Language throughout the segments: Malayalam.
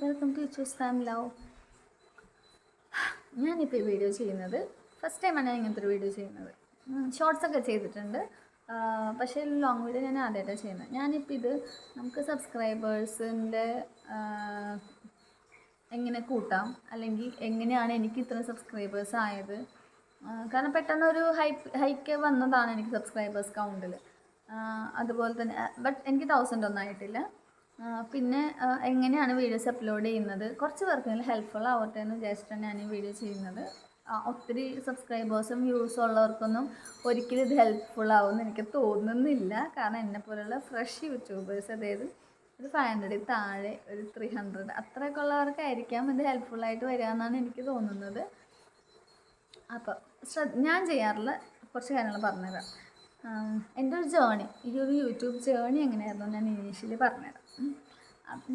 Welcome to choose farm love. ഞാനിപ്പോൾ ഈ വീഡിയോ ചെയ്യുന്നത് ഫസ്റ്റ് ടൈമാണ് ഞാൻ ഇങ്ങനത്തെ ഒരു വീഡിയോ ചെയ്യുന്നത്. ഷോർട്സൊക്കെ ചെയ്തിട്ടുണ്ട്, പക്ഷേ ലോങ് വീഡിയോ ഞാൻ ആദ്യമായിട്ടാണ് ചെയ്യുന്നത്. ഞാനിപ്പോൾ ഇത് നമുക്ക് സബ്സ്ക്രൈബേഴ്സിൻ്റെ എങ്ങനെ കൂട്ടാം, അല്ലെങ്കിൽ എങ്ങനെയാണ് എനിക്ക് ഇത്ര സബ്സ്ക്രൈബേഴ്സ് ആയത്. കാരണം പെട്ടെന്നൊരു ഹൈക്ക് വന്നതാണ് എനിക്ക് സബ്സ്ക്രൈബേഴ്സ് കൗണ്ടിൽ. അതുപോലെ തന്നെ ബട്ട് എനിക്ക് 1000 ഒന്നും ആയിട്ടില്ല. പിന്നെ എങ്ങനെയാണ് വീഡിയോസ് അപ്ലോഡ് ചെയ്യുന്നത്, കുറച്ച് പേർക്കെങ്കിലും ഹെൽപ്ഫുൾ ആവട്ടെ എന്ന് വിചാരിച്ചിട്ടാണ് ഞാൻ ഈ വീഡിയോ ചെയ്യുന്നത്. ഒത്തിരി സബ്സ്ക്രൈബേഴ്സും വ്യൂസും ഉള്ളവർക്കൊന്നും ഒരിക്കലും ഇത് ഹെൽപ്ഫുൾ ആവുമെന്ന് എനിക്ക് തോന്നുന്നില്ല. കാരണം എന്നെപ്പോലുള്ള ഫ്രഷ് യൂട്യൂബേഴ്സ്, അതായത് ഒരു 500 താഴെ, ഒരു 300 അത്രയൊക്കെ ഉള്ളവർക്കായിരിക്കാം ഇത് ഹെൽപ്ഫുള്ളായിട്ട് വരിക എന്നാണ് എനിക്ക് തോന്നുന്നത്. അപ്പോൾ ഞാൻ ചെയ്യാറുള്ള കുറച്ച് കാര്യങ്ങൾ പറഞ്ഞുതരാം. എൻ്റെ ഒരു ജേണി, ഈ ഒരു യൂട്യൂബ് ജേണി എങ്ങനെയായിരുന്നു ഞാൻ ഇനീഷ്യലി പറഞ്ഞുതരാം.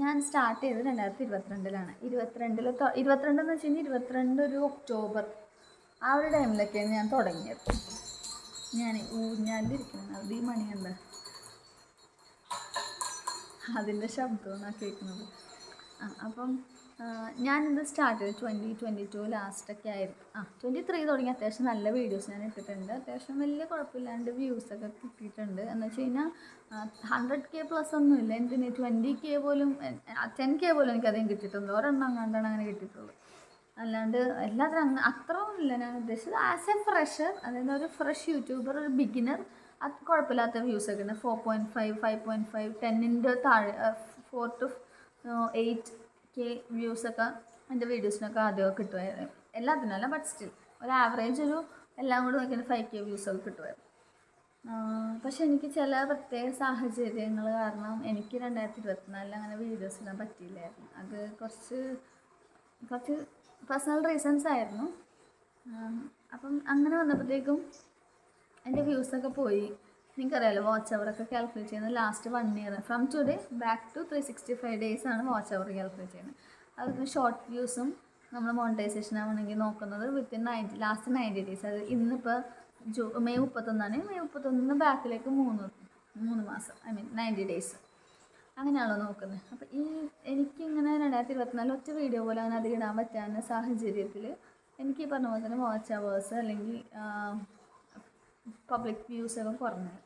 ഞാൻ സ്റ്റാർട്ട് ചെയ്തത് 2022-ലാണ്. 22 വെച്ച് കഴിഞ്ഞാൽ 22 ഒരു ഒക്ടോബർ ആ ഒരു ടൈമിലൊക്കെയാണ് ഞാൻ തുടങ്ങിയത്. ഞാൻ ഊഞ്ഞാലിരിക്കുന്നത്, അത് ഈ മണിയുണ്ട്, അതിൻ്റെ ശബ്ദമാണ് കേൾക്കുന്നത്. അപ്പം ഞാനിത് സ്റ്റാർട്ട് ചെയ്ത് 2022 ലാസ്റ്റൊക്കെ ആയിരുന്നു. 23 തുടങ്ങി അത്യാവശ്യം നല്ല വീഡിയോസ് ഞാൻ ഇട്ടിട്ടുണ്ട്. അത്യാവശ്യം വലിയ കുഴപ്പമില്ലാണ്ട് വ്യൂസൊക്കെ കിട്ടിയിട്ടുണ്ട്. എന്ന് വെച്ച് കഴിഞ്ഞാൽ 100K പ്ലസ് ഒന്നുമില്ല, എന്തിന് 20K പോലും 10K പോലും എനിക്കധികം കിട്ടിയിട്ടുണ്ട്. ഒരെണ്ണം കണ്ടാണ് അങ്ങനെ കിട്ടിയിട്ടുള്ളൂ. അല്ലാണ്ട് എല്ലാത്തിനും അത്രയും ഇല്ല. ഞാൻ ഉദ്ദേശിച്ചത് ആസ് എ ഫ്രഷർ, അതായത് ഒരു ഫ്രഷ് യൂട്യൂബർ, ഒരു ബിഗിനർ, അത് കുഴപ്പമില്ലാത്ത വ്യൂസൊക്കെ ഉണ്ട്. 4.5, 5.5, 10ൻ്റെ താഴെ, 4 to 8K വ്യൂസൊക്കെ എൻ്റെ വീഡിയോസിനൊക്കെ ആദ്യമൊക്കെ കിട്ടുമായിരുന്നു. എല്ലാത്തിനല്ല, ബട്ട് സ്റ്റിൽ ഒരു ആവറേജ് ഒരു എല്ലാം കൂടി നോക്കിയാൽ 5K വ്യൂസൊക്കെ കിട്ടുമായിരുന്നു. പക്ഷെ എനിക്ക് ചില പ്രത്യേക സാഹചര്യങ്ങൾ കാരണം എനിക്ക് 2024 അങ്ങനെ വീഡിയോസ് ഇടാൻ പറ്റിയില്ലായിരുന്നു. അത് കുറച്ച് പേഴ്സണൽ റീസൺസ് ആയിരുന്നു. അപ്പം അങ്ങനെ വന്നപ്പോഴത്തേക്കും എൻ്റെ വ്യൂസൊക്കെ പോയി. നിങ്ങൾക്കറിയാമല്ലോ, വാച്ച് അവറൊക്കെ കാൽക്കുലേറ്റ് ചെയ്യുന്നത് last 1 year from today back to 365 ഡേയ്സാണ് വാച്ച് അവർ കാൽക്കുലേറ്റ് ചെയ്യുന്നത്. അതിന് ഷോർട്ട് വ്യൂസും നമ്മൾ മോണിറ്റൈസേഷൻ ആവണമെങ്കിൽ നോക്കുന്നത് വിത്തിൻ ലാസ്റ്റ് 90 ഡേയ്സ്. അത് ഇന്നിപ്പോൾ മെയ് 31 മെയ് 31 ബാക്കിലേക്ക് 3 മാസം, 90 ഡേയ്സ് അങ്ങനെയാണല്ലോ നോക്കുന്നത്. അപ്പോൾ എനിക്കിങ്ങനെ 2024 ഒറ്റ വീഡിയോ പോലെ അങ്ങനെ അധികം ഇടാൻ പറ്റാവുന്ന സാഹചര്യത്തിൽ എനിക്ക് ഈ പറഞ്ഞ പോലെ തന്നെ വാച്ച് അവേഴ്സ് അല്ലെങ്കിൽ പബ്ലിക് വ്യൂസൊക്കെ കുറഞ്ഞായിരുന്നു.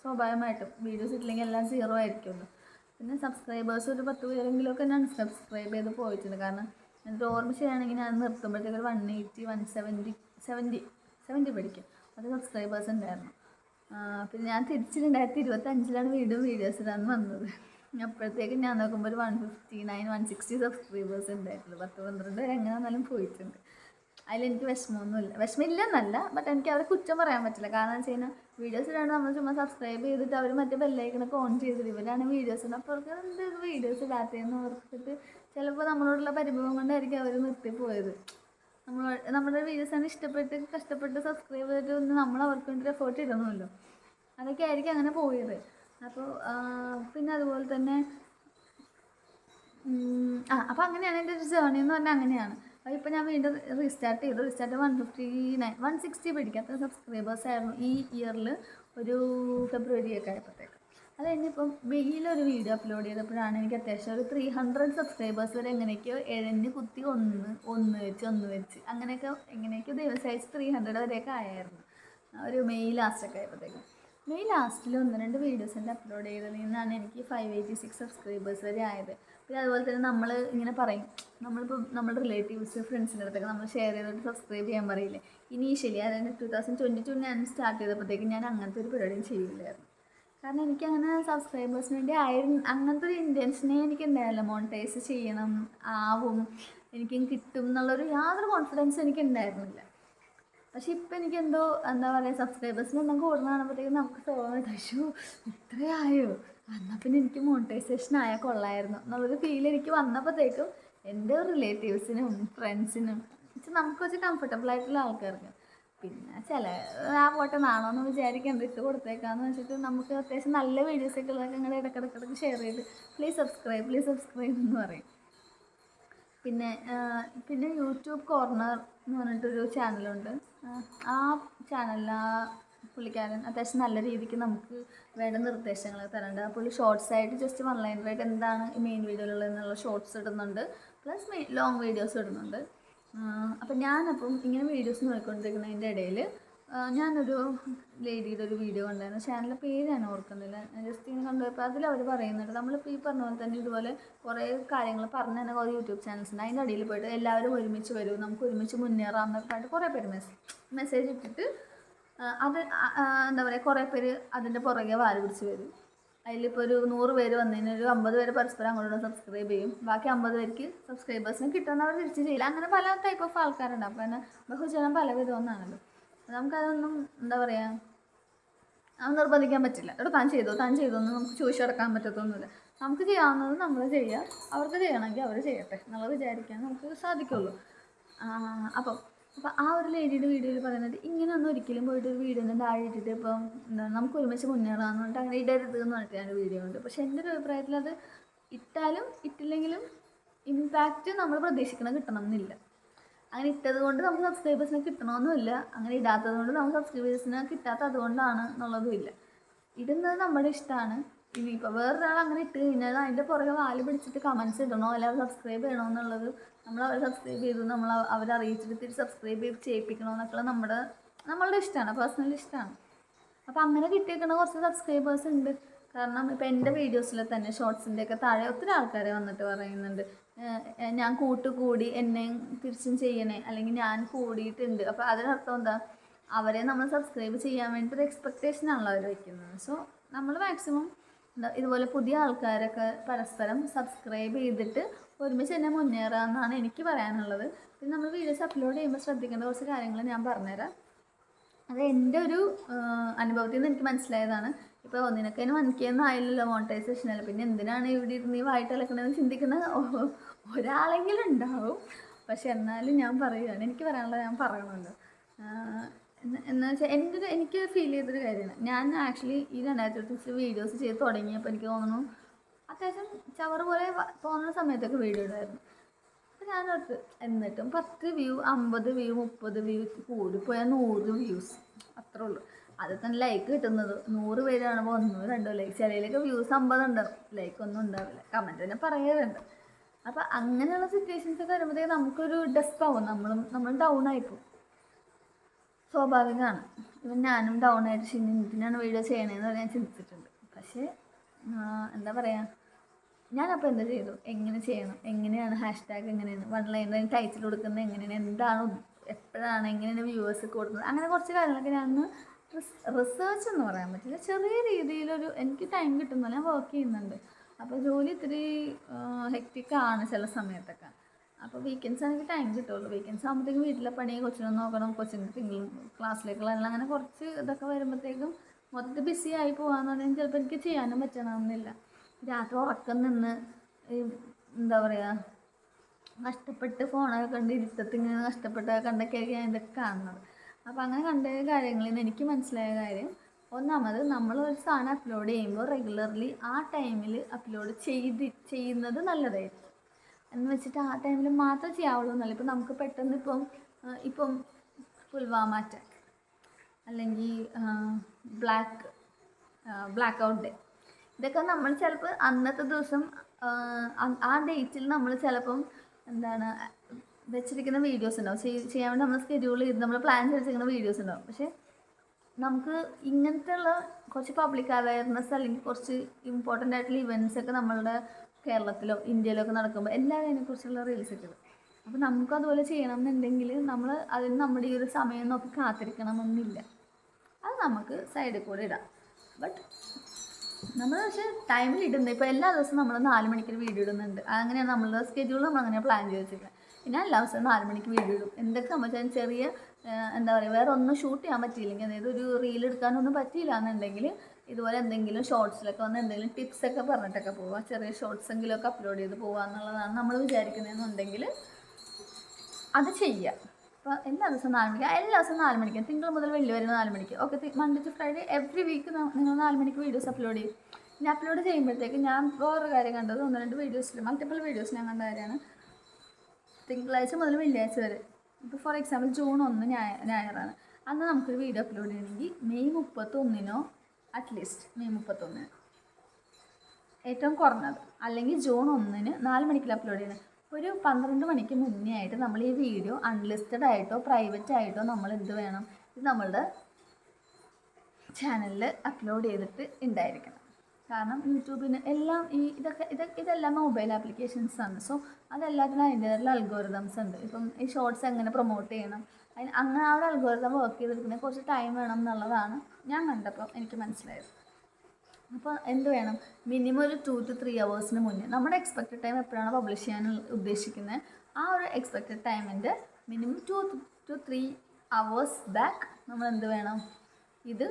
സ്വാഭാവികമായിട്ടും വീഡിയോസ് ഇട്ടില്ലെങ്കിൽ എല്ലാം 0 ആയിരിക്കുമല്ലോ. പിന്നെ സബ്സ്ക്രൈബേഴ്സ് ഒരു 10 പേരെങ്കിലുമൊക്കെ ഞാൻ സബ്സ്ക്രൈബ് ചെയ്ത് പോയിട്ടുണ്ട്. കാരണം എൻ്റെ ഓർമ്മ ശരിയാണെങ്കിൽ ഞാൻ നിർത്തുമ്പോഴത്തേക്ക് ഒരു 180, 170, 70 പഠിക്കും അത് സബ്സ്ക്രൈബേഴ്സ് ഉണ്ടായിരുന്നു. പിന്നെ ഞാൻ തിരിച്ച് 2025-ലാണ് വീണ്ടും വീഡിയോസ് ഇടാൻ വന്നത്. അപ്പോഴത്തേക്കും ഞാൻ നോക്കുമ്പോൾ ഒരു 159, 160 സബ്സ്ക്രൈബേഴ്സ് ഉണ്ടായിട്ടുള്ളൂ. 10-12 വരെ എങ്ങനെ വന്നാലും പോയിട്ടുണ്ട്. അതിലെനിക്ക് വിഷമമില്ല എന്നല്ല, ബട്ട് എനിക്ക് അവരെ കുറ്റം പറയാൻ പറ്റില്ല. കാരണം എന്ന് വെച്ച് കഴിഞ്ഞാൽ വീഡിയോസ് ഇടാണ്ട് നമ്മൾ ചുമ്മാ സബ്സ്ക്രൈബ് ചെയ്തിട്ട് അവർ മറ്റേ ബെല്ലൈക്കണൊക്കെ ഓൺ ചെയ്തിട്ട് ഇവരാണ് വീഡിയോസ് ഇടുന്നത്. അപ്പോൾ അവർക്ക് എന്ത് വീഡിയോസ് ഇടാത്തതെന്ന് ഓർത്തിട്ട് ചിലപ്പോൾ നമ്മളോടുള്ള പരിഭവം കൊണ്ടായിരിക്കും അവർ നിർത്തിപ്പോയത്. നമ്മുടെ വീഡിയോസാണ് ഇഷ്ടപ്പെട്ട് കഷ്ടപ്പെട്ട് സബ്സ്ക്രൈബ് ചെയ്തിട്ട് നമ്മൾ അവർക്ക് വേണ്ടി എഫേർട്ട് ഇടണമല്ലോ, അതൊക്കെ ആയിരിക്കും അങ്ങനെ പോയത്. അപ്പോൾ പിന്നെ അതുപോലെ തന്നെ അപ്പോൾ അങ്ങനെയാണ് എൻ്റെ ഒരു ജേർണി എന്ന് പറഞ്ഞാൽ അങ്ങനെയാണ്. അപ്പോൾ ഇപ്പോൾ ഞാൻ വീണ്ടും റീസ്റ്റാർട്ട് 159, 160 പിടിക്കാത്ത സബ്സ്ക്രൈബേഴ്സ് ആയിരുന്നു ഈ ഇയറിൽ, ഒരു ഫെബ്രുവരി ഒക്കെ ആയപ്പോഴത്തേക്ക്. അത് കഴിഞ്ഞിപ്പം മെയ്യിലൊരു വീഡിയോ അപ്ലോഡ് ചെയ്തപ്പോഴാണ് എനിക്ക് അത്യാവശ്യം ഒരു 300 സബ്സ്ക്രൈബേഴ്സ് വരെ എങ്ങനെയൊക്കെയോ എഴഞ്ഞ് കുത്തി ഒന്ന് വെച്ച് എങ്ങനെയൊക്കെയോ ദിവസം അയച്ച് 300 വരെയൊക്കെ ആയായിരുന്നു ഒരു മെയ് ലാസ്റ്റൊക്കെ ആയപ്പോഴത്തേക്കും. മെയ് ലാസ്റ്റിൽ 1-2 വീഡിയോസിൻ്റെ അപ്ലോഡ് ചെയ്തതിൽ നിന്നാണ് എനിക്ക് 586 സബ്സ്ക്രൈബേഴ്സ് വരെ ആയത്. പിന്നെ അതുപോലെ തന്നെ നമ്മൾ ഇങ്ങനെ പറയും, നമ്മളിപ്പോൾ നമ്മുടെ റിലേറ്റീവ്സ് ഫ്രണ്ട്സിൻ്റെ അടുത്തൊക്കെ നമ്മൾ ഷെയർ ചെയ്തിട്ട് സബ്സ്ക്രൈബ് ചെയ്യാൻ പറയില്ലേ. ഇനീഷ്യലി അതായത് 2022 ഞാൻ സ്റ്റാർട്ട് ചെയ്തപ്പോഴത്തേക്കും ഞാൻ അങ്ങനത്തെ ഒരു പരിപാടിയും ചെയ്യില്ലായിരുന്നു. കാരണം എനിക്കങ്ങനെ സബ്സ്ക്രൈബേഴ്സിന് വേണ്ടി അങ്ങനത്തെ ഒരു ഇൻറ്റൻഷനേ എനിക്കുണ്ടായില്ല. മോണിറ്റൈസ് ചെയ്യണം, എനിക്കും കിട്ടും എന്നുള്ളൊരു യാതൊരു കോൺഫിഡൻസും എനിക്കുണ്ടായിരുന്നില്ല. പക്ഷെ ഇപ്പം എനിക്കെന്തോ എന്താ പറയുക, സബ്സ്ക്രൈബേഴ്സിന് എണ്ണം കൂടുതൽ കാണുമ്പോഴത്തേക്കും നമുക്ക് തോന്നുന്നത് അയ്യോ ഇത്രയായോ, എന്നാൽ പിന്നെ എനിക്ക് മോണിറ്റൈസേഷൻ ആയാൽ കൊള്ളായിരുന്നു എന്നുള്ളൊരു ഫീൽ എനിക്ക് വന്നപ്പോഴത്തേക്കും എൻ്റെ റിലേറ്റീവ്സിനും ഫ്രണ്ട്സിനും നമുക്ക് വെച്ച് കംഫർട്ടബിൾ ആയിട്ടുള്ള ആൾക്കാർക്ക്, പിന്നെ പോട്ടെ നാണോന്ന് വിചാരിക്കാൻ ഇട്ട് കൊടുത്തേക്കാന്ന് വെച്ചിട്ട് നമുക്ക് അത്യാവശ്യം നല്ല വീഡിയോസൊക്കെ ഉള്ളതൊക്കെ അങ്ങനെ ഇടയ്ക്കിടയ്ക്ക് ഷെയർ ചെയ്ത് പ്ലീസ് സബ്സ്ക്രൈബ് എന്ന് പറയും. പിന്നെ യൂട്യൂബ് കോർണർ എന്ന് പറഞ്ഞിട്ടൊരു ചാനലുണ്ട്. ആ ചാനലിൽ പുള്ളിക്കാരൻ അത്യാവശ്യം നല്ല രീതിക്ക് നമുക്ക് വേണ്ട നിർദ്ദേശങ്ങൾ തരുന്നുണ്ട്. അപ്പോൾ ഷോർട്സ് ആയിട്ട് ജസ്റ്റ് വൺ ലൈനറായിട്ട് എന്താണ് മെയിൻ വീഡിയോയിലുള്ളതെന്നുള്ള ഷോർട്സ് ഇടുന്നുണ്ട്, പ്ലസ് ലോങ് വീഡിയോസ് ഇടുന്നുണ്ട്. അപ്പം ഞാനപ്പം ഇങ്ങനെ വീഡിയോസ് നോക്കിക്കൊണ്ടിരിക്കുന്നതിൻ്റെ ഇടയിൽ ഞാനൊരു ലേഡിയുടെ ഒരു വീഡിയോ കണ്ടായിരുന്നു. ചാനലിൻ്റെ പേര് ഞാൻ ഓർക്കുന്നില്ല. ഞാൻ ജസ്റ്റ് ഇങ്ങനെ കണ്ടുപോയപ്പോൾ അതിലവർ പറയുന്നുണ്ട്, നമ്മളിപ്പോൾ ഈ പറഞ്ഞ പോലെ തന്നെ ഇതുപോലെ കുറേ കാര്യങ്ങൾ പറഞ്ഞു തന്നെ കുറേ യൂട്യൂബ് ചാനൽസ് ഉണ്ട്. അതിൻ്റെ അടിയിൽ പോയിട്ട് എല്ലാവരും ഒരുമിച്ച് വരും, നമുക്ക് ഒരുമിച്ച് മുന്നേറാം എന്നൊക്കെ പറഞ്ഞിട്ട് കുറേ പേര് മെസ്സേജ് ഇട്ടിട്ട് അത് എന്താ പറയുക, കുറേ പേര് അതിൻ്റെ പുറകെ വാല് പിടിച്ച് വരും. അതിലിപ്പോൾ ഒരു 100 പേര് വന്നതിന് ഒരു 50 പേര് പരസ്പരം അങ്ങോട്ടും സബ്സ്ക്രൈബ് ചെയ്യും, ബാക്കി 50 പേർക്ക് സബ്സ്ക്രൈബേഴ്സിന് കിട്ടുന്നവർ തിരിച്ച് ചെയ്യില്ല. അങ്ങനെ പല ടൈപ്പ് ഓഫ് ആൾക്കാരുണ്ട്. അപ്പോൾ തന്നെ ബഹുജനം പല വിധമെന്നാണല്ലോ. നമുക്കതൊന്നും എന്താ പറയുക, അത് നിർബന്ധിക്കാൻ പറ്റില്ല. ഇവിടെ താൻ ചെയ്തോ എന്ന് നമുക്ക് ചോദിച്ചെടുക്കാൻ പറ്റത്തൊന്നുമില്ല. നമുക്ക് ചെയ്യാവുന്നത് നമ്മൾ ചെയ്യുക, അവർക്ക് ചെയ്യണമെങ്കിൽ അവർ ചെയ്യട്ടെ എന്നുള്ളത് വിചാരിക്കാൻ നമുക്ക് സാധിക്കുള്ളൂ. അപ്പം ആ ഒരു ലേഡിയുടെ വീഡിയോയിൽ പറയുന്നത്, ഇങ്ങനെയൊന്നും ഒരിക്കലും പോയിട്ട് ഒരു വീഡിയോൻ്റെ താഴെ ഇട്ടിട്ട് ഇപ്പം എന്താണ് നമുക്ക് ഒരുമിച്ച് മുന്നേറാമെന്ന് പറഞ്ഞിട്ട് അങ്ങനെ ഇടരുത് എന്ന് പറഞ്ഞിട്ട് ഞാൻ വീഡിയോ ഉണ്ട്. പക്ഷേ എൻ്റെ ഒരു അഭിപ്രായത്തിൽ അത് ഇട്ടാലും ഇട്ടില്ലെങ്കിലും ഇമ്പാക്റ്റ് നമ്മൾ പ്രതീക്ഷിക്കണം കിട്ടണം എന്നില്ല. അങ്ങനെ ഇട്ടത് കൊണ്ട് നമുക്ക് സബ്സ്ക്രൈബേഴ്സിനെ കിട്ടണമെന്നുമില്ല, അങ്ങനെ ഇടാത്തത് കൊണ്ട് നമുക്ക് സബ്സ്ക്രൈബേഴ്സിനെ കിട്ടാത്തത് കൊണ്ടാണ് എന്നുള്ളതും ഇല്ല. ഇടുന്നത് നമ്മുടെ ഇഷ്ടമാണ്. ഇനിയിപ്പോൾ വേറൊരാൾ അങ്ങനെ ഇട്ട് കഴിഞ്ഞാൽ അതിൻ്റെ പുറകെ വാല് പിടിച്ചിട്ട് കമൻസ് ഇടണോ അല്ലെങ്കിൽ സബ്സ്ക്രൈബ് ചെയ്യണോ എന്നുള്ളത്, നമ്മൾ അവർ സബ്സ്ക്രൈബ് ചെയ്തു നമ്മൾ അവരെ അറിയിച്ചിട്ട് തിരിച്ച് സബ്സ്ക്രൈബ് ചെയ്ത് ചെയ്യിപ്പിക്കണോ എന്നൊക്കെ നമ്മളുടെ ഇഷ്ടമാണ്, പേഴ്സണലി ഇഷ്ടമാണ്. അപ്പോൾ അങ്ങനെ കിട്ടിയേക്കുന്ന കുറച്ച് സബ്സ്ക്രൈബേഴ്സ് ഉണ്ട്. കാരണം ഇപ്പോൾ എൻ്റെ വീഡിയോസിൽ തന്നെ ഷോർട്സിൻ്റെയൊക്കെ താഴെ ഒത്തിരി ആൾക്കാരെ വന്നിട്ട് പറയുന്നുണ്ട്, ഞാൻ കൂട്ടുകൂടി എന്നെയും തിരിച്ചും ചെയ്യണേ, അല്ലെങ്കിൽ ഞാൻ കൂടിയിട്ടുണ്ട്. അപ്പോൾ അതിനർത്ഥം എന്താ, അവരെ നമ്മൾ സബ്സ്ക്രൈബ് ചെയ്യാൻ വേണ്ടിയിട്ടൊരു എക്സ്പെക്റ്റേഷനാണല്ലോ അവർ വയ്ക്കുന്നത്. സോ നമ്മൾ മാക്സിമം ഇതുപോലെ പുതിയ ആൾക്കാരൊക്കെ പരസ്പരം സബ്സ്ക്രൈബ് ചെയ്തിട്ട് ഒരുമിച്ച് തന്നെ മുന്നേറാമെന്നാണ് എനിക്ക് പറയാനുള്ളത്. പിന്നെ നമ്മൾ വീഡിയോസ് അപ്ലോഡ് ചെയ്യുമ്പോൾ ശ്രദ്ധിക്കേണ്ട കുറച്ച് കാര്യങ്ങൾ ഞാൻ പറഞ്ഞുതരാം. അത് എൻ്റെ ഒരു അനുഭവത്തിൽ നിന്ന് എനിക്ക് മനസ്സിലായതാണ്. ഇപ്പോൾ നിനക്കതിന് 1K ആയില്ലല്ലോ മോണിറ്റൈസേഷനല്ല, പിന്നെ എന്തിനാണ് ഇവിടെ ഇരുന്ന് വായിട്ട് ഇളക്കണമെന്ന് ചിന്തിക്കുന്ന ഒരാളെങ്കിലും ഉണ്ടാവും. പക്ഷെ എന്നാലും ഞാൻ പറയുകയാണ്, എനിക്ക് പറയാനുള്ളത് ഞാൻ പറയണമല്ലോ. എന്ന് വെച്ചാൽ എനിക്ക് ഫീൽ ചെയ്തൊരു കാര്യമാണ്, ഞാൻ ആക്ച്വലി ഈ 2020 വീഡിയോസ് ചെയ്ത് തുടങ്ങിയപ്പോൾ എനിക്ക് തോന്നുന്നു അത്യാവശ്യം ചവറ് പോലെ തോന്നുന്ന സമയത്തൊക്കെ വീഡിയോ ഇടായിരുന്നു. അപ്പോൾ ഞാനോർത്ത് എന്നിട്ടും 10 വ്യൂ, 50 വ്യൂ, 30 വ്യൂ, കൂടിപ്പോയാൽ 100 വ്യൂസ് അത്രേ ഉള്ളൂ. അത് തന്നെ ലൈക്ക് കിട്ടുന്നത് 100 പേര് കാണുമ്പോൾ 1-2 ലൈക്ക്, ചിലയിലൊക്കെ വ്യൂസ് 50 ഉണ്ടാവും, ലൈക്ക് ഒന്നും ഉണ്ടാവില്ല, കമൻറ്റ് തന്നെ പറയാറുണ്ട്. അപ്പോൾ അങ്ങനെയുള്ള സിറ്റുവേഷൻസൊക്കെ വരുമ്പോഴത്തേക്ക് നമുക്കൊരു ഡെസ്പാവും, നമ്മൾ ഡൗൺ ആയിപ്പോവും. സ്വാഭാവികമാണ്. ഇവൻ ഞാനും ഡൗൺ ആയിട്ട് എന്തിനാണ് വീഡിയോ ചെയ്യണതെന്ന് ഞാൻ ചിന്തിച്ചിട്ടുണ്ട്. പക്ഷേ എന്താ പറയുക, ഞാനപ്പോൾ എന്താ ചെയ്തു, എങ്ങനെ ചെയ്യണം, എങ്ങനെയാണ് #, എങ്ങനെയാണ് 1 ലൈൻ ടൈറ്റിൽ കൊടുക്കുന്നത്, എങ്ങനെയാണ്, എന്താണ്, എപ്പോഴാണ്, എങ്ങനെയാണ് വ്യൂവേഴ്സ് കൊടുക്കുന്നത്, അങ്ങനെ കുറച്ച് കാര്യങ്ങളൊക്കെ ഞാനൊന്ന് റിസർച്ച് എന്ന് പറയാൻ പറ്റില്ല, ചെറിയ രീതിയിലൊരു എനിക്ക് ടൈം കിട്ടുന്നില്ല, ഞാൻ വർക്ക് ചെയ്യുന്നുണ്ട്. അപ്പോൾ ജോലി ഇത്തിരി ഹെക്റ്റിക്കാണ് ചില സമയത്തൊക്കെ. അപ്പോൾ വീക്കെൻഡ്സ് എനിക്ക് ടൈം കിട്ടുള്ളൂ. വീക്കെൻഡ്സ് ആകുമ്പോഴത്തേക്കും വീട്ടിലെ പണി, കൊച്ചിനെ നോക്കണം, കൊച്ചിൻ്റെ ക്ലാസ്സിലേക്കുള്ള അങ്ങനെ കുറച്ച് ഇതൊക്കെ വരുമ്പോഴത്തേക്കും മൊത്തത്തിൽ ബിസി ആയി പോകാമെന്ന് പറഞ്ഞാൽ ചിലപ്പോൾ എനിക്ക് ചെയ്യാനും പറ്റണമെന്നില്ല. രാത്രി ഉറക്കം നിന്ന് എന്താ പറയുക, കഷ്ടപ്പെട്ട് ഫോണൊക്കെ കണ്ട് ഇരുത്തത്തിങ്ങനെ കഷ്ടപ്പെട്ടൊക്കെ കണ്ടൊക്കെയായിരിക്കും ഞാൻ ഇതൊക്കെ കാണുന്നത്. അപ്പോൾ അങ്ങനെ കണ്ട കാര്യങ്ങളിൽ നിന്ന് എനിക്ക് മനസ്സിലായ കാര്യം, ഒന്നാമത് നമ്മളൊരു സാധനം അപ്ലോഡ് ചെയ്യുമ്പോൾ റെഗുലർലി ആ ടൈമിൽ അപ്ലോഡ് ചെയ്യുന്നത് നല്ലതായിരിക്കും. എന്ന് വെച്ചിട്ട് ആ ടൈമിൽ മാത്രം ചെയ്യാവുള്ളൂ എന്നല്ല. ഇപ്പം നമുക്ക് പെട്ടെന്ന് ഇപ്പം പുൽവാമ അറ്റാക്ക് അല്ലെങ്കിൽ ബ്ലാക്ക് ഔട്ട് ഡേ, ഇതൊക്കെ നമ്മൾ ചിലപ്പോൾ അന്നത്തെ ദിവസം ആ ഡേറ്റിൽ നമ്മൾ ചിലപ്പം എന്താണ് വെച്ചിരിക്കുന്ന വീഡിയോസ് ഉണ്ടാവും, ചെയ്യാൻ വേണ്ടി നമ്മൾ സ്കെഡ്യൂൾ ചെയ്ത് നമ്മൾ പ്ലാൻ ചെയ്തിരിക്കുന്ന വീഡിയോസ് ഉണ്ടാവും. പക്ഷേ നമുക്ക് ഇങ്ങനത്തെ ഉള്ള കുറച്ച് പബ്ലിക് അവയർനെസ് അല്ലെങ്കിൽ കുറച്ച് ഇമ്പോർട്ടൻ്റ് ആയിട്ടുള്ള ഇവൻറ്റ്സൊക്കെ നമ്മളുടെ കേരളത്തിലോ ഇന്ത്യയിലോ ഒക്കെ നടക്കുമ്പോൾ എല്ലാവരും അതിനെക്കുറിച്ചുള്ള റീൽസൊക്കെ ഇടും. അപ്പോൾ നമുക്കതുപോലെ ചെയ്യണം എന്നുണ്ടെങ്കിൽ നമ്മൾ അതിന് നമ്മുടെ ഈ ഒരു സമയം നോക്കി കാത്തിരിക്കണമെന്നില്ല, അത് നമുക്ക് സൈഡിൽ കൂടെ ഇടാം. ബട്ട് നമ്മൾ പക്ഷേ ടൈമിൽ ഇടുന്നത്, ഇപ്പോൾ എല്ലാ ദിവസവും നമ്മൾ 4 മണിക്ക് വീഡിയോ ഇടുന്നുണ്ട്, അങ്ങനെയാണ് നമ്മളുടെ സ്കെഡ്യൂൾ നമ്മൾ അങ്ങനെ പ്ലാൻ ചെയ്ത് വെച്ചിരിക്കുന്നത്. പിന്നെ എല്ലാ ദിവസവും 4 മണിക്ക് വീഡിയോ ഇടും. എന്തൊക്കെ സംഭവിച്ചാലും ചെറിയ എന്താ പറയുക, വേറെ ഒന്നും ഷൂട്ട് ചെയ്യാൻ പറ്റിയില്ലെങ്കിൽ, അതായത് ഒരു റീൽ എടുക്കാനൊന്നും പറ്റിയില്ല എന്നുണ്ടെങ്കിൽ ഇതുപോലെ എന്തെങ്കിലും ഷോർട്സിലൊക്കെ വന്ന് എന്തെങ്കിലും ടിപ്സൊക്കെ പറഞ്ഞിട്ടൊക്കെ പോവുക, ചെറിയ ഷോർട്സെങ്കിലുമൊക്കെ അപ്ലോഡ് ചെയ്ത് പോകുക എന്നുള്ളതാണ് നമ്മൾ വിചാരിക്കുന്നതെന്നുണ്ടെങ്കിൽ അത് ചെയ്യുക. അപ്പോൾ എല്ലാ ദിവസവും 4 മണിക്ക്, തിങ്കൾ മുതൽ വെള്ളി വരെ 4 മണിക്ക്, okay, Monday to Friday every week നിങ്ങൾ 4 മണിക്ക് വീഡിയോസ് അപ്ലോഡ് ചെയ്യും. പിന്നെ അപ്ലോഡ് ചെയ്യുമ്പോഴത്തേക്ക് ഞാൻ വേറൊരു കാര്യം കണ്ടത്, 1-2 വീഡിയോസിൽ, മൾട്ടിപ്പിൾ വീഡിയോസ് ഞാൻ കണ്ട കാര്യമാണ്, തിങ്കളാഴ്ച മുതൽ വെള്ളിയാഴ്ച വരെ. ഇപ്പോൾ ഫോർ എക്സാമ്പിൾ June 1 ഞായറാണ്, അന്ന് നമുക്കൊരു വീഡിയോ അപ്ലോഡ് ചെയ്യണമെങ്കിൽ മെയ് 31 അറ്റ്ലീസ്റ്റ് മെയ് 31 ഏറ്റവും കുറഞ്ഞത്, അല്ലെങ്കിൽ ജൂൺ 1 4 മണിക്ക് അപ്ലോഡ് ചെയ്യണം. ഒരു 12 മണിക്ക് മുന്നേ ആയിട്ട് നമ്മൾ ഈ വീഡിയോ അൺലിസ്റ്റഡ് ആയിട്ടോ പ്രൈവറ്റ് ആയിട്ടോ നമ്മൾ എന്ത് വേണം, ഇത് നമ്മളുടെ ചാനലിൽ അപ്ലോഡ് ചെയ്തിട്ട് ഉണ്ടായിരിക്കണം. കാരണം യൂട്യൂബിന് എല്ലാം ഇതെല്ലാം മൊബൈൽ ആപ്ലിക്കേഷൻസാണ്. സോ അതെല്ലാത്തിനും അതിൻ്റേതായിട്ടുള്ള അൽഗോരിതംസ് ഉണ്ട്. ഇപ്പം ഈ ഷോർട്സ് എങ്ങനെ പ്രൊമോട്ട് ചെയ്യണം, അങ്ങനെ ആ ഒരു അൽഗോരിതം വർക്ക് ചെയ്തെടുക്കുന്നത് കുറച്ച് ടൈം വേണം എന്നുള്ളതാണ് ഞാൻ കണ്ടപ്പോൾ എനിക്ക് മനസ്സിലായത്. അപ്പോൾ എന്ത് വേണം, മിനിമം ഒരു 2 to 3 hours മുന്നേ നമ്മുടെ എക്സ്പെക്റ്റഡ് ടൈം എപ്പോഴാണ് പബ്ലിഷ് ചെയ്യാൻ ഉദ്ദേശിക്കുന്നത്, ആ ഒരു എക്സ്പെക്റ്റഡ് ടൈമിൻ്റെ മിനിമം 2 to 3 hours ബാക്ക് നമ്മൾ എന്ത് വേണം, ഇത്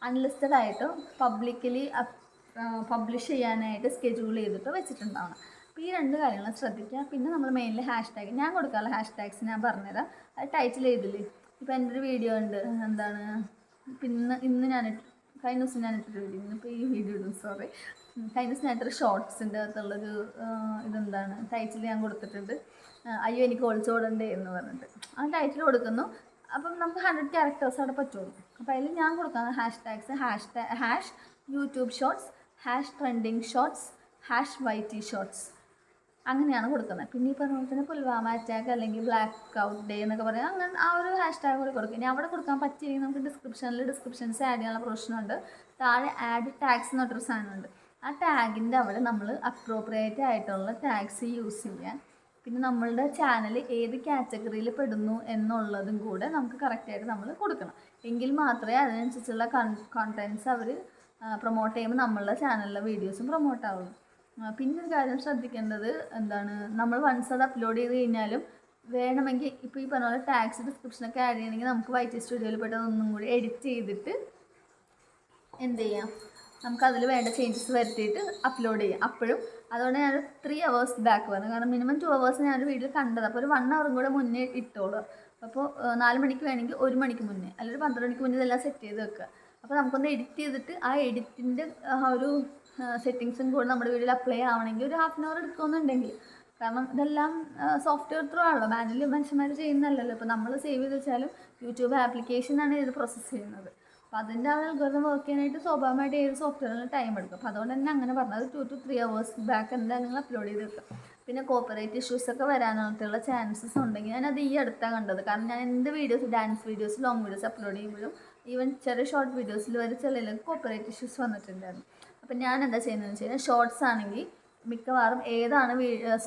അൺലിസ്റ്റഡ് ആയിട്ടോ പബ്ലിക്കലി പബ്ലിഷ് ചെയ്യാനായിട്ട് സ്കെഡ്യൂൾ ചെയ്തിട്ട് വെച്ചിട്ടുണ്ടാവണം. അപ്പോൾ ഈ 2 കാര്യങ്ങളും ശ്രദ്ധിക്കുക. പിന്നെ നമ്മൾ മെയിൻലി #, ഞാൻ കൊടുക്കാനുള്ള #, ഞാൻ പറഞ്ഞുതരാം. അത് ടൈറ്റിൽ ചെയ്തില്ലേ, ഇപ്പോൾ എൻ്റെ ഒരു വീഡിയോ ഉണ്ട്, എന്താണ് പിന്നെ ഇന്ന് കഴിഞ്ഞ ദിവസം ഞാനിട്ടൊരു വീഡിയോ, ഇന്നിപ്പോൾ ഈ വീഡിയോ ഇടും, സോറി. കഴിഞ്ഞ ദിവസം ഞാനിട്ടൊരു ഷോർട്സിൻ്റെ അകത്തുള്ളൊരു ഇതെന്താണ് ടൈറ്റിൽ ഞാൻ കൊടുത്തിട്ടുണ്ട്, അയ്യോ എനിക്ക് ഒളിച്ചോടണ്ടേ എന്ന് പറഞ്ഞിട്ട്. ആ ടൈറ്റിൽ കൊടുക്കുന്നു. അപ്പം നമുക്ക് 100 ക്യാരക്ടേഴ്സ് അവിടെ പറ്റുള്ളൂ. അപ്പോൾ അതിൽ ഞാൻ കൊടുക്കുന്ന #, #YouTube shorts, #trending shorts, #YT shorts, അങ്ങനെയാണ് കൊടുക്കുന്നത്. പിന്നെ ഈ പറഞ്ഞ പോലെ തന്നെ പുൽവാമ അറ്റാക്ക് അല്ലെങ്കിൽ ബ്ലാക്ക് ഔട്ട് ഡേ എന്നൊക്കെ പറയാം, അങ്ങനെ ആ ഒരു #, കൂടി കൊടുക്കും. ഇനി അവിടെ കൊടുക്കാൻ പറ്റിയെങ്കിൽ നമുക്ക് ഡിസ്ക്രിപ്ഷൻസ് ആഡ് ചെയ്യാനുള്ള പ്രശ്നമുണ്ട്. താഴെ ആഡ് ടാഗ്സ് എന്ന് പറഞ്ഞൊരു സാധനമുണ്ട്. ആ ടാഗിൻ്റെ അവിടെ നമ്മൾ അപ്രോപ്രിയേറ്റ് ആയിട്ടുള്ള ടാഗ്സ് യൂസ് ചെയ്യാൻ, പിന്നെ നമ്മളുടെ ചാനൽ ഏത് കാറ്റഗറിയിൽ പെടുന്നു എന്നുള്ളതും കൂടെ നമുക്ക് കറക്റ്റായിട്ട് നമ്മൾ കൊടുക്കണം. എങ്കിൽ മാത്രമേ അതിനനുസരിച്ചുള്ള കോണ്ടൻറ്റ്സ് അവർ പ്രൊമോട്ട് ചെയ്യുമ്പോൾ നമ്മളുടെ ചാനലിലെ വീഡിയോസും പ്രൊമോട്ട് ആവുള്ളൂ. പിന്നെ ഒരു കാര്യം ശ്രദ്ധിക്കേണ്ടത് എന്താണ്, നമ്മൾ വൺസ് അത് അപ്ലോഡ് ചെയ്ത് കഴിഞ്ഞാലും വേണമെങ്കിൽ ഇപ്പോൾ ഈ പറഞ്ഞ പോലെ ടാഗ്സ് ഡിസ്ക്രിപ്ഷനൊക്കെ ആഡ് ചെയ്യണമെങ്കിൽ നമുക്ക് YT സ്റ്റുഡിയോയിൽ പോയിട്ട് ഒന്നും കൂടി എഡിറ്റ് ചെയ്തിട്ട് എന്ത് ചെയ്യാം, നമുക്കതിൽ വേണ്ട ചേഞ്ചസ് വരുത്തിയിട്ട് അപ്ലോഡ് ചെയ്യാം. അപ്പോഴും അതുകൊണ്ട് ഞാനൊരു 3 hours ബാക്ക് പറഞ്ഞു, കാരണം മിനിമം 2 hours ഞാനൊരു വീഡിയോ കണ്ടത്. അപ്പോൾ ഒരു 1 hour കൂടെ മുന്നേ ഇട്ടോളൂ. അപ്പോൾ 4 മണിക്ക് വേണമെങ്കിൽ 1 മണിക്ക് മുന്നേ, അല്ലെങ്കിൽ 12 മണിക്ക് മുന്നേ ഇതെല്ലാം സെറ്റ് ചെയ്ത് വെക്കുക. അപ്പോൾ നമുക്കൊന്ന് എഡിറ്റ് ചെയ്തിട്ട് ആ എഡിറ്റിൻ്റെ ഒരു സെറ്റിങ്സും കൂടെ നമ്മുടെ വീഡിയോയിൽ അപ്ലൈ ആവണമെങ്കിൽ ഒരു 1/2 hour എടുക്കുമെന്നുണ്ടെങ്കിൽ, കാരണം ഇതെല്ലാം സോഫ്റ്റ്വെയർ ത്രൂ ആണല്ലോ, മാനുവലി മനുഷ്യന്മാർ ചെയ്യുന്നതല്ലല്ലോ. ഇപ്പോൾ നമ്മൾ സേവ് ചെയ്ത് വെച്ചാലും യൂട്യൂബ് ആപ്ലിക്കേഷനാണ് ഇത് പ്രോസസ്സ് ചെയ്യുന്നത്. അപ്പോൾ അതിൻ്റെ ആ അൽഗോരിതം വർക്ക് ചെയ്യാനായിട്ട് സ്വാഭാവികമായിട്ട് ഏത് സോഫ്റ്റ്വെയറിന് ടൈം എടുക്കും. അപ്പോൾ അതുകൊണ്ട് തന്നെ അങ്ങനെ പറഞ്ഞത് 2 to 3 hours ബാക്ക് എന്തായാലും നിങ്ങൾ അപ്ലോഡ് ചെയ്ത് വെക്കുക. പിന്നെ കോപ്പറേറ്റ് ഇഷ്യൂസൊക്കെ വരാനായിട്ടുള്ള ചാൻസസ് ഉണ്ടെങ്കിൽ ഞാനത് ഈ അടുത്താണ് കണ്ടത്. കാരണം ഞാൻ എൻ്റെ videos, dance videos, long videos upload ചെയ്യുമ്പോഴും ഈവൻ ചെറിയ ഷോർട്ട് വീഡിയോസിൽ വരെ ചിലതിൽ കോപ്പറേറ്റ് ഇഷ്യൂസ് വന്നിട്ടുണ്ടായിരുന്നു. അപ്പം ഞാൻ എന്താ ചെയ്യുന്നതെന്ന് വെച്ച് കഴിഞ്ഞാൽ, ഷോർട്സ് ആണെങ്കിൽ മിക്കവാറും ഏതാണ്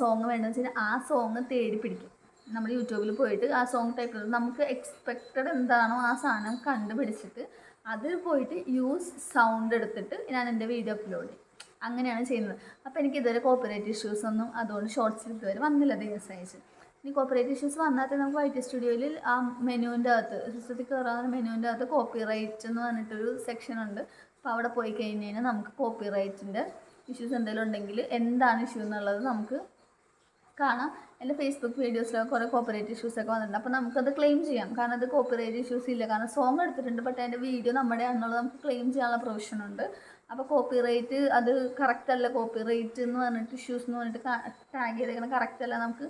സോങ് വേണ്ടതെന്ന് വെച്ച് കഴിഞ്ഞാൽ ആ സോങ് തേടി പിടിക്കും. നമ്മൾ യൂട്യൂബിൽ പോയിട്ട് ആ സോങ് ടൈപ്പ് ചെയ്ത് നമുക്ക് എക്സ്പെക്റ്റഡ് എന്താണോ ആ സാധനം കണ്ടുപിടിച്ചിട്ട് അതിൽ പോയിട്ട് യൂസ് സൗണ്ട് എടുത്തിട്ട് ഞാൻ എൻ്റെ വീഡിയോ അപ്ലോഡ് ചെയ്യും. അങ്ങനെയാണ് ചെയ്യുന്നത്. അപ്പോൾ എനിക്ക് ഇതുവരെ കോപ്പറേറ്റ് ഇഷ്യൂസ് ഒന്നും അതുകൊണ്ട് ഷോർട്സിൽ ഇതുവരെ വന്നില്ല ദിവസമായിട്ട്. ഇനി കോപ്പറേറ്റ് ഇഷ്യൂസ് വന്നാൽ നമുക്ക് YT സ്റ്റുഡിയോയിൽ ആ മെനുവിൻ്റെ അകത്ത്, സിസ്റ്റത്തിൽ കയറാവുന്ന മെനുവിൻ്റെ അകത്ത് കോപ്പിറൈറ്റ് എന്ന് പറഞ്ഞിട്ടൊരു സെക്ഷൻ ഉണ്ട്. അപ്പോൾ അവിടെ പോയി കഴിഞ്ഞ് കഴിഞ്ഞാൽ നമുക്ക് കോപ്പിറൈറ്റിൻ്റെ ഇഷ്യൂസ് എന്തെങ്കിലും ഉണ്ടെങ്കിൽ എന്താണ് ഇഷ്യൂ എന്നുള്ളത് നമുക്ക് കാണാം. എൻ്റെ ഫേസ്ബുക്ക് വീഡിയോസിലൊക്കെ കുറേ കോപ്പറേറ്റ് ഇഷ്യൂസൊക്കെ വന്നിട്ടുണ്ട്. അപ്പോൾ നമുക്കത് ക്ലെയിം ചെയ്യാം. കാരണം അത് കോപ്പറേറ്റ് ഇഷ്യൂസ് ഇല്ല, കാരണം സോങ് എടുത്തിട്ടുണ്ട്, ബട്ട് അതിൻ്റെ വീഡിയോ നമ്മുടെ ആണെന്നുള്ളത് നമുക്ക് ക്ലെയിം ചെയ്യാനുള്ള പ്രൊവിഷനുണ്ട്. അപ്പോൾ കോപ്പിറൈറ്റ് അത് കറക്റ്റ് അല്ല, കോപ്പിറൈറ്റ് എന്ന് പറഞ്ഞിട്ട് ഇഷ്യൂസ് എന്ന് പറഞ്ഞിട്ട് ടാഗ് ചെയ്തേക്കണം കറക്റ്റ് അല്ല, നമുക്ക്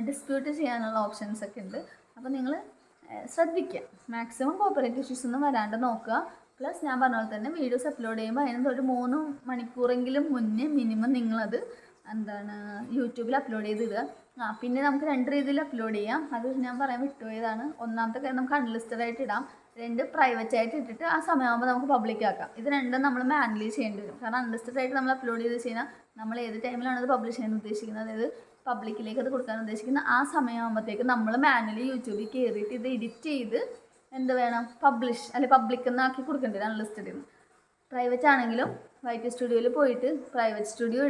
ഡിസ്പ്യൂട്ട് ചെയ്യാനുള്ള ഓപ്ഷൻസ് ഒക്കെ ഉണ്ട്. അപ്പോൾ നിങ്ങൾ ശ്രദ്ധിക്കുക, മാക്സിമം കോപ്പറേറ്റ് ഇഷ്യൂസ് ഒന്നും വരാണ്ട് നോക്കുക. പ്ലസ് ഞാൻ പറഞ്ഞ പോലെ തന്നെ വീഡിയോസ് അപ്ലോഡ് ചെയ്യുമ്പോൾ അതിനകത്ത് ഒരു 3 മണിക്കൂറെങ്കിലും മുന്നേ മിനിമം നിങ്ങളത് എന്താണ് യൂട്യൂബിൽ അപ്ലോഡ് ചെയ്തിടുക. പിന്നെ നമുക്ക് 2 രീതിയിൽ അപ്ലോഡ് ചെയ്യാം. അത് ഞാൻ പറയാൻ വിട്ടുപോയതാണ്. ഒന്നാമത്തെ കാര്യം നമുക്ക് അൺലിസ്റ്റഡ് ആയിട്ട് ഇടാം, 2 പ്രൈവറ്റ് ആയിട്ട് ഇട്ടിട്ട് ആ സമയമാകുമ്പോൾ നമുക്ക് പബ്ലിക് ആക്കാം. ഇത് രണ്ടും നമ്മൾ മാനുവലി ചെയ്യേണ്ടി വരും. കാരണം അൺലിസ്റ്റഡ് ആയിട്ട് നമ്മൾ അപ്ലോഡ് ചെയ്ത് കഴിഞ്ഞാൽ നമ്മൾ ഏത് ടൈമിലാണ് അത് പബ്ലിഷ് ചെയ്യാൻ ഉദ്ദേശിക്കുന്നത്, അതായത് പബ്ലിക്കിലേക്ക് അത് കൊടുക്കാൻ ഉദ്ദേശിക്കുന്ന ആ സമയമാകുമ്പോഴത്തേക്ക് നമ്മൾ മാനുവലി യൂട്യൂബിൽ കയറിയിട്ട് ഇത് എഡിറ്റ് ചെയ്ത് എന്ത് വേണം, പബ്ലിഷ് അല്ലെങ്കിൽ പബ്ലിക് എന്നാക്കി കൊടുക്കേണ്ടി വരും അൺലിസ്റ്റഡിൽ നിന്ന്. പ്രൈവറ്റ് ആണെങ്കിലും YT സ്റ്റുഡിയോയിൽ പോയിട്ട് പ്രൈവറ്റ് സ്റ്റുഡിയോ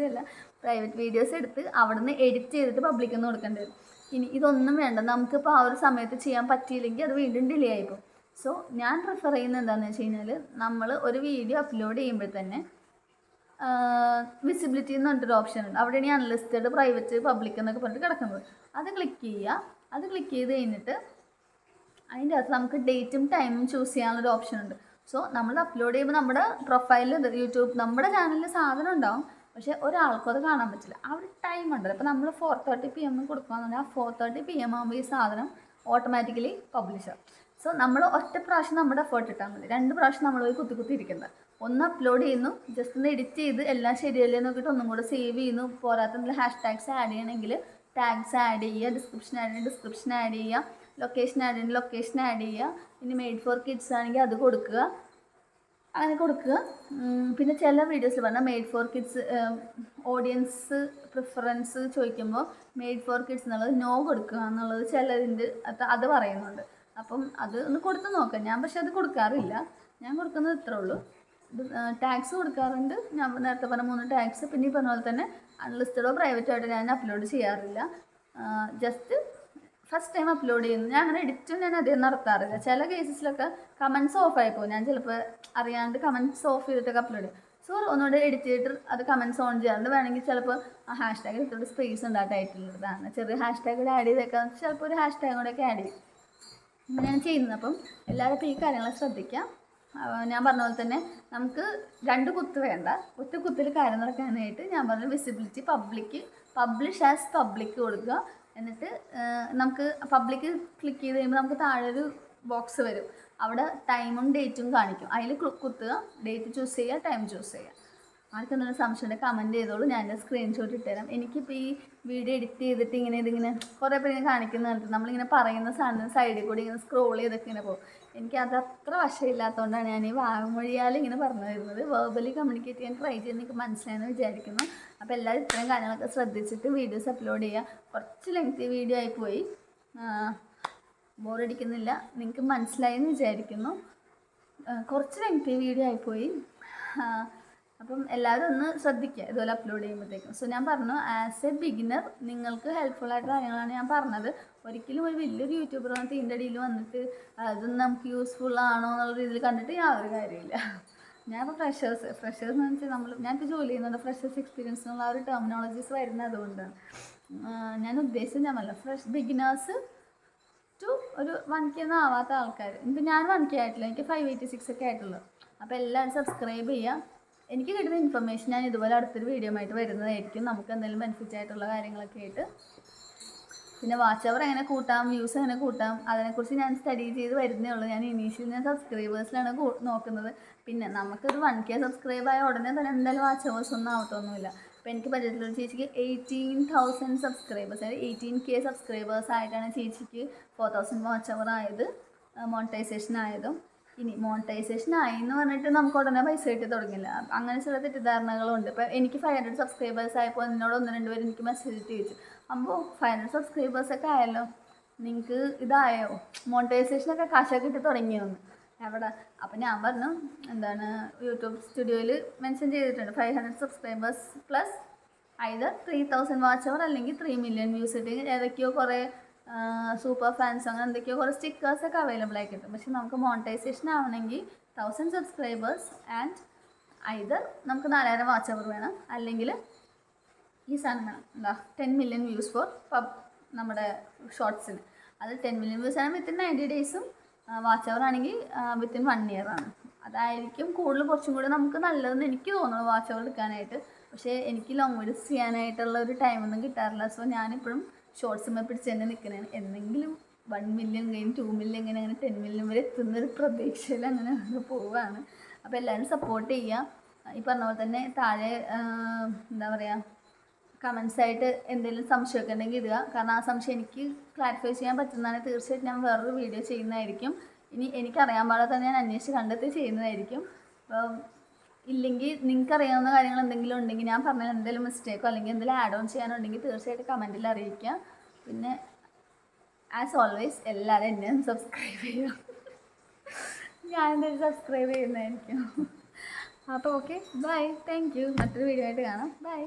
അല്ല, പ്രൈവറ്റ് വീഡിയോസ് എടുത്ത് അവിടെ നിന്ന് എഡിറ്റ് ചെയ്തിട്ട് പബ്ലിക് എന്ന് കൊടുക്കേണ്ടി വരും. ഇനി ഇതൊന്നും വേണ്ട, നമുക്കിപ്പോൾ ആ ഒരു സമയത്ത് ചെയ്യാൻ പറ്റിയില്ലെങ്കിൽ അത് വീണ്ടും ഡിലേ ആയിപ്പോകും. സോ ഞാൻ പ്രിഫർ ചെയ്യുന്നത് എന്താണെന്ന് വെച്ച് കഴിഞ്ഞാൽ, നമ്മൾ ഒരു വീഡിയോ അപ്ലോഡ് ചെയ്യുമ്പോൾ തന്നെ വിസിബിലിറ്റി എന്ന് പറഞ്ഞിട്ടൊരു ഓപ്ഷൻ ഉണ്ട്. അവിടെയാണ് ഈ അൺലിസ്റ്റഡ്, പ്രൈവറ്റ്, പബ്ലിക് എന്നൊക്കെ പറഞ്ഞിട്ട് കിടക്കുന്നത്. അത് ക്ലിക്ക് ചെയ്യുക. അത് ക്ലിക്ക് ചെയ്ത് കഴിഞ്ഞിട്ട് അതിൻ്റെ അകത്ത് നമുക്ക് ഡേറ്റും ടൈമും ചൂസ് ചെയ്യാനുള്ളൊരു ഓപ്ഷൻ ഉണ്ട്. സോ നമ്മൾ അപ്ലോഡ് ചെയ്യുമ്പോൾ നമ്മുടെ പ്രൊഫൈലിൽ യൂട്യൂബ് നമ്മുടെ ചാനലിൽ സാധനം ഉണ്ടാവും, പക്ഷേ ഒരാൾക്കും അത് കാണാൻ പറ്റില്ല. ആ ഒരു ടൈം ഉണ്ടല്ലോ. അപ്പോൾ നമ്മൾ 4:30 PM കൊടുക്കുകയെന്നുണ്ടെങ്കിൽ ആ 4:30 PM ആകുമ്പോൾ ഈ സാധനം ഓട്ടോമാറ്റിക്കലി പബ്ലിഷ് ആവും. സോ നമ്മൾ ഒറ്റ പ്രാവശ്യം നമ്മുടെ എഫേർട്ട് ഇട്ടാൽ മതി. 2 പ്രാവശ്യം നമ്മൾ പോയി കുത്തി ഇരിക്കുന്നത്. ഒന്ന് അപ്ലോഡ് ചെയ്യുന്നു, ജസ്റ്റ് ഒന്ന് എഡിറ്റ് ചെയ്ത് എല്ലാം ശരിയല്ലേ നോക്കിയിട്ട് ഒന്നും കൂടെ സേവ് ചെയ്യുന്നു. പോരാത്ത #ടാഗ്സ് ആഡ് ചെയ്യണമെങ്കിൽ ടാഗ്സ് ആഡ് ചെയ്യുക, ഡിസ്ക്രിപ്ഷൻ ആഡ് ചെയ്യുക, ലൊക്കേഷൻ ആഡ് ചെയ്യണമെങ്കിൽ ലൊക്കേഷൻ ആഡ് ചെയ്യുക. ഇനി മെയ്ഡ് ഫോർ കിഡ്സ് ആണെങ്കിൽ അത് കൊടുക്കുക, അങ്ങനെ കൊടുക്കുക. പിന്നെ ചില വീഡിയോസിൽ പറഞ്ഞാൽ made for kids audience preference ചോദിക്കുമ്പോൾ മെയ്ഡ് ഫോർ കിഡ്സ് എന്നുള്ളത് നോ കൊടുക്കുക എന്നുള്ളത് ചിലതിൻ്റെ അത് പറയുന്നുണ്ട്. അപ്പം അത് ഒന്ന് കൊടുത്ത് നോക്കാം. ഞാൻ പക്ഷെ അത് കൊടുക്കാറില്ല. ഞാൻ കൊടുക്കുന്നത് ഇത്രേ ഉള്ളൂ. ടാഗ്സ് കൊടുക്കാറുണ്ട്. ഞാൻ നേരത്തെ പറഞ്ഞ 3 ടാഗ്സ്. പിന്നെ ഈ പറഞ്ഞ പോലെ തന്നെ അൺലിസ്റ്റഡോ പ്രൈവറ്റോ ആയിട്ട് ഞാൻ അപ്ലോഡ് ചെയ്യാറില്ല. ജസ്റ്റ് ഫസ്റ്റ് ടൈം അപ്ലോഡ് ചെയ്യുന്നു. ഞാൻ അങ്ങനെ എഡിറ്റും ഞാൻ അധികം നടത്താറില്ല. ചില കേസസിലൊക്കെ കമൻറ്റ്സ് ഓഫ് ആയിപ്പോൾ ഞാൻ ചിലപ്പോൾ അറിയാണ്ട് കമൻറ്റ്സ് ഓഫ് ചെയ്തിട്ടൊക്കെ അപ്ലോഡ് ചെയ്യും. സോ ഒന്നുകൂടെ എഡിറ്റ് ചെയ്തിട്ട് അത് കമൻറ്റ്സ് ഓൺ ചെയ്യാറുണ്ട്. വേണമെങ്കിൽ ചിലപ്പോൾ ആ #ടാഗ് ഇട്ടിട്ട് സ്പേസ് ഉണ്ട് ആ ടൈറ്റിലുള്ളതാണ്. ചെറിയ #ടാഗ് ആഡ് ചെയ്തേക്കാം. ചിലപ്പോൾ ഒരു #ടാഗ് കൂടെയൊക്കെ ആഡ് ചെയ്യും. അങ്ങനെയാണ് ചെയ്യുന്നത്. അപ്പം എല്ലാവരും ഇപ്പോൾ ഈ കാര്യങ്ങൾ ശ്രദ്ധിക്കാം. ഞാൻ പറഞ്ഞ പോലെ തന്നെ നമുക്ക് 2 കുത്ത് വേണ്ട, ഒറ്റ കുത്തിൽ കാര്യം നടക്കാനായിട്ട് ഞാൻ പറഞ്ഞ വിസിബിലിറ്റി പബ്ലിഷ് ആസ് പബ്ലിക് കൊടുക്കുക. എന്നിട്ട് നമുക്ക് പബ്ലിക് ക്ലിക്ക് ചെയ്ത് കഴിയുമ്പോൾ നമുക്ക് താഴെ ഒരു ബോക്സ് വരും. അവിടെ ടൈമും ഡേറ്റും കാണിക്കും. അതിൽ കുത്തുക, ഡേറ്റ് ചൂസ് ചെയ്യുക, ടൈം ചൂസ് ചെയ്യുക. ആർക്കും എന്തെങ്കിലും സംശയം കമൻറ്റ് ചെയ്തോളൂ. ഞാൻ എൻ്റെ സ്ക്രീൻഷോട്ട് ഇട്ടുതരാം. എനിക്കിപ്പോൾ ഈ വീഡിയോ എഡിറ്റ് ചെയ്തിട്ട് ഇതിങ്ങനെ കുറേ പേര് ഇങ്ങനെ കാണിക്കുന്നുണ്ട്. നമ്മളിങ്ങനെ പറയുന്ന സാധനം സൈഡിൽ കൂടി ഇങ്ങനെ സ്ക്രോൾ ചെയ്തൊക്കെ ഇങ്ങനെ പോകും. എനിക്കത് അത്ര വശമില്ലാത്തതുകൊണ്ടാണ് ഞാൻ ഈ വാമൊഴിയാൽ ഇങ്ങനെ പറഞ്ഞു തരുന്നത്. വേർബലി കമ്മ്യൂണിക്കേറ്റ് ചെയ്യാൻ ട്രൈ ചെയ്ത് എനിക്ക് മനസ്സിലായെന്ന് വിചാരിക്കുന്നു. അപ്പോൾ എല്ലാവരും ഇത്രയും കാര്യങ്ങളൊക്കെ ശ്രദ്ധിച്ചിട്ട് വീഡിയോസ് അപ്ലോഡ് ചെയ്യുക. കുറച്ച് ലെങ്തി വീഡിയോ ആയിപ്പോയി, ബോറടിക്കുന്നില്ല, നിങ്ങൾക്ക് മനസ്സിലായെന്ന് വിചാരിക്കുന്നു. കുറച്ച് ലെങ്തി വീഡിയോ ആയിപ്പോയി. അപ്പം എല്ലാവരും ഒന്ന് ശ്രദ്ധിക്കുക ഇതുപോലെ അപ്ലോഡ് ചെയ്യുമ്പോഴത്തേക്കും. സോ ഞാൻ പറഞ്ഞു, ആസ് എ ബിഗിനർ നിങ്ങൾക്ക് ഹെൽപ്ഫുൾ ആയിട്ട് കാര്യങ്ങളാണ് ഞാൻ പറഞ്ഞത്. ഒരിക്കലും ഒരു വലിയൊരു യൂട്യൂബർ വന്നിട്ട് ഇതിൻ്റെ ഇടയിൽ വന്നിട്ട് അതൊന്നും നമുക്ക് യൂസ്ഫുൾ ആണോ എന്നുള്ള രീതിയിൽ കണ്ടിട്ട് യാതൊരു കാര്യമില്ല. ഞാനിപ്പോൾ ഫ്രഷേഴ്സ് എന്ന് വെച്ചാൽ ഞാനിപ്പോൾ ജോലി ചെയ്യുന്നത് ഫ്രഷേഴ്സ് എക്സ്പീരിയൻസ് എന്നുള്ള ആ ഒരു ടെർമിനോളജീസ് വരുന്നത് അതുകൊണ്ടാണ്. ഞാൻ ഉദ്ദേശിച്ചത് ഞാൻ ബിഗിനേഴ്സ് ടു ഒരു 1K ഒന്നും ആവാത്ത ആൾക്കാർ. ഇപ്പം ഞാൻ 1K ആയിട്ടില്ല, എനിക്ക് 586 ഒക്കെ ആയിട്ടുള്ളൂ. അപ്പോൾ എല്ലാവരും സബ്സ്ക്രൈബ് ചെയ്യുക. എനിക്ക് കിട്ടുന്ന ഇൻഫർമേഷൻ ഞാൻ ഇതുപോലെ അടുത്തൊരു വീഡിയോ ആയിട്ട് വരുന്നതായിരിക്കും. നമുക്ക് എന്തെങ്കിലും ബെനിഫിറ്റ് ആയിട്ടുള്ള കാര്യങ്ങളൊക്കെ ആയിട്ട്. പിന്നെ വാച്ച് അവർ എങ്ങനെ കൂട്ടാം, വ്യൂസ് എങ്ങനെ കൂട്ടാം, അതിനെക്കുറിച്ച് ഞാൻ സ്റ്റഡി ചെയ്ത് വരുന്നേ ഉള്ളൂ. ഞാൻ ഞാൻ സബ്സ്ക്രൈബേഴ്സിലാണ് നോക്കുന്നത്. പിന്നെ നമുക്കൊരു 1K സബ്സ്ക്രൈബ് ആയ ഉടനെ തന്നെ എന്തായാലും വാച്ച് അവേഴ്സ് ഒന്നും ആവത്തൊന്നുമില്ല. അപ്പോൾ എനിക്ക് പരിചയത്തിലൊരു ചേച്ചിക്ക് 18,000 സബ്സ്ക്രൈബേഴ്സ്, അതായത് 18K സബ്സ്ക്രൈബേഴ്സ് ആയിട്ടാണ് ചേച്ചിക്ക് 4,000 വാച്ച് അവർ ആയത്, മോണിറ്റൈസേഷൻ ആയതും. ഇനി മോണിറ്റൈസേഷൻ ആയി എന്ന് പറഞ്ഞിട്ട് നമുക്ക് ഉടനെ പൈസ കിട്ടി തുടങ്ങില്ല. അങ്ങനെ ചില തെറ്റിദ്ധാരണകളുണ്ട്. ഇപ്പോൾ എനിക്ക് 500 സബ്സ്ക്രൈബേഴ്സ് ആയപ്പോൾ എന്നോട് 1-2 പേര് എനിക്ക് മെസ്സേജ് ചോദിച്ചു, അപ്പോൾ 500 സബ്സ്ക്രൈബേഴ്സൊക്കെ ആയല്ലോ, നിങ്ങൾക്ക് ഇതായോ, മോണിറ്റൈസേഷനൊക്കെ കാശൊക്കെ കിട്ടി തുടങ്ങിയോന്ന് എവിടെ? അപ്പം ഞാൻ പറഞ്ഞു, യൂട്യൂബ് സ്റ്റുഡിയോയിൽ മെൻഷൻ ചെയ്തിട്ടുണ്ട് 500 സബ്സ്ക്രൈബേഴ്സ് പ്ലസ് ഐദർ 3,000 വാച്ച് അവർ അല്ലെങ്കിൽ 3 million വ്യൂസ് ഇട്ട് ഏതൊക്കെയോ കുറേ സൂപ്പർ ഫാൻസ് അങ്ങനെ എന്തൊക്കെയോ കുറേ സ്റ്റിക്കേഴ്സൊക്കെ അവൈലബിൾ ആയി കിട്ടും. പക്ഷെ നമുക്ക് മോണിറ്റൈസേഷൻ ആവണമെങ്കിൽ 1000 സബ്സ്ക്രൈബേഴ്സ് ആൻഡ് ഐദർ നമുക്ക് 4000 വാച്ച് അവർ വേണം, അല്ലെങ്കിൽ ഈ സാധനം വേണം, 10 million വ്യൂസ് ഫോർ നമ്മുടെ ഷോർട്സിന്. അത് 10 million വ്യൂസ് ആണ് വിത്തിൻ 90 ഡേയ്സും, വാച്ച് അവർ ആണെങ്കിൽ വിത്തിൻ 1 year ആണ്. അതായിരിക്കും കുറച്ചും കൂടി നമുക്ക് നല്ലതെന്ന് എനിക്ക് തോന്നുന്നു വാച്ച് അവർ എടുക്കാനായിട്ട്. പക്ഷേ എനിക്ക് ലോങ് വീഡിയോസ് ചെയ്യാനായിട്ടുള്ള ഒരു ടൈമൊന്നും കിട്ടാറില്ല. സോ ഞാനിപ്പോഴും ഷോർട്സുമ്മേ പിടിച്ച് തന്നെ നിൽക്കുന്നതാണ്. എന്തെങ്കിലും 1 million കഴിഞ്ഞ് 2 million അങ്ങനെ 10 million വരെ എത്തുന്നൊരു പ്രതീക്ഷയിൽ അങ്ങനെ പോവുകയാണ്. അപ്പോൾ എല്ലാവരും സപ്പോർട്ട് ചെയ്യുക. ഈ പറഞ്ഞ പോലെ തന്നെ താഴെ കമൻസ് ആയിട്ട് എന്തെങ്കിലും സംശയമൊക്കെ ഉണ്ടെങ്കിൽ ഇടുക. കാരണം ആ സംശയം എനിക്ക് ക്ലാരിഫൈ ചെയ്യാൻ പറ്റുന്നതാണെങ്കിൽ തീർച്ചയായിട്ടും ഞാൻ വേറൊരു വീഡിയോ ചെയ്യുന്നതായിരിക്കും. ഇനി എനിക്കറിയാൻ പാടാതെ ഞാൻ അന്വേഷിച്ച് കണ്ടെത്തി ചെയ്യുന്നതായിരിക്കും. അപ്പം ഇല്ലെങ്കിൽ നിങ്ങൾക്കറിയാവുന്ന കാര്യങ്ങൾ എന്തെങ്കിലും ഉണ്ടെങ്കിൽ, ഞാൻ പറഞ്ഞാൽ എന്തെങ്കിലും മിസ്റ്റേക്കോ അല്ലെങ്കിൽ എന്തെങ്കിലും ആഡ് ഓൺ ചെയ്യാനുണ്ടെങ്കിൽ തീർച്ചയായിട്ടും കമൻറ്റിൽ അറിയിക്കുക. പിന്നെ ആസ് ഓൾവേസ് എല്ലാവരും എന്നെ സബ്സ്ക്രൈബ് ചെയ്യുക. ഞാൻ എന്തായാലും സബ്സ്ക്രൈബ് ചെയ്യുന്നതായിരിക്കും. അപ്പോൾ ഓക്കെ, ബൈ, താങ്ക് യു. മറ്റൊരു വീഡിയോ ആയിട്ട് കാണാം. ബൈ.